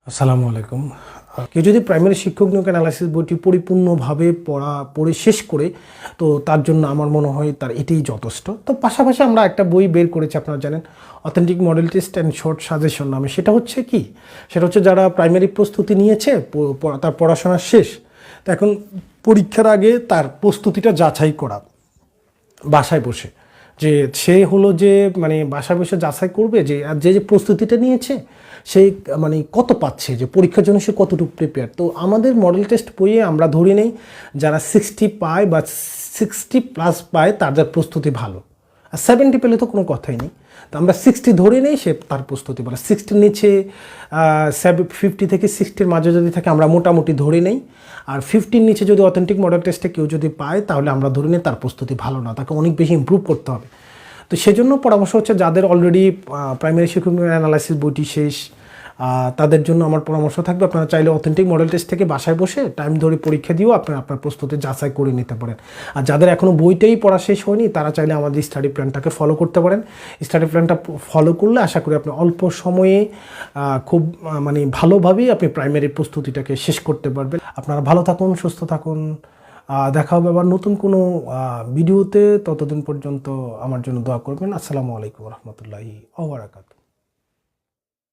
আসসালামু আলাইকুম। কেউ যদি প্রাইমারি শিক্ষক নিয়োগ অ্যানালাইসিস বইটি পরিপূর্ণভাবে পড়ে শেষ করে, তো তার জন্য আমার মনে হয় তার এটাই যথেষ্ট। তো পাশাপাশি আমরা একটা বই বের করেছি, আপনারা জানেন, authentic model test and short suggestion নামে। সেটা হচ্ছে কি, সেটা হচ্ছে যারা প্রাইমারি প্রস্তুতি নিয়েছে, তার পড়াশোনা শেষ, তো এখন পরীক্ষার আগে তার প্রস্তুতিটা যাচাই করা বাসায় বসে, যে সে হলো যে মানে বাসায় বসে যাচাই করবে যে যে প্রস্তুতিটা নিয়েছে সে মানে কত পাচ্ছে, যে পরীক্ষার জন্য সে কতটুকু প্রিপেয়ার। তো আমাদের মডেল টেস্ট বইয়ে আমরা ধরে নেই যারা 60 পায় বা 60+ পায় তাদের প্রস্তুতি ভালো, আর 70 পেলে তো কোনো কথাই নেই। তো আমরা 60 ধরে নেই, সে তার প্রস্তুতি ভালো। 60 নিচে 50 থেকে 60-র মাঝে যদি থাকে আমরা মোটামুটি ধরে নেই, আর 50-র নিচে যদি অথেন্টিক মডেল টেস্টে কেউ যদি পায় তাহলে আমরা ধরে নিই তার প্রস্তুতি ভালো না, তাকে অনেক বেশি ইমপ্রুভ করতে হবে। তো সেজন্য পরামর্শ হচ্ছে যাদের অলরেডি প্রাইমারি শিক্ষক অ্যানালাইসিস বইটি শেষ, তাদের জন্য আমার পরামর্শ থাকবে আপনারা চাইলে অথেন্টিক মডেল টেস্ট থেকে বাসায় বসে টাইম ধরে পরীক্ষা দিয়েও আপনার প্রস্তুতি যাচাই করে নিতে পারেন। আর যাদের এখনও বইটাই পড়া শেষ হয়নি তারা চাইলে আমাদের স্টাডি প্ল্যানটাকে ফলো করতে পারেন। স্টাডি প্ল্যানটা ফলো করলে আশা করি আপনি অল্প সময়ে খুব মানে ভালোভাবেই আপনি প্রাইমারি প্রস্তুতিটাকে শেষ করতে পারবেন। আপনারা ভালো থাকুন, সুস্থ থাকুন, দেখা হবে আবার নতুন কোনো ভিডিওতে। ততদিন পর্যন্ত আমার জন্য দোয়া করবেন। আসসালামু আলাইকুম রহমতুল্লাহি ওয়া বারাকাতুহু।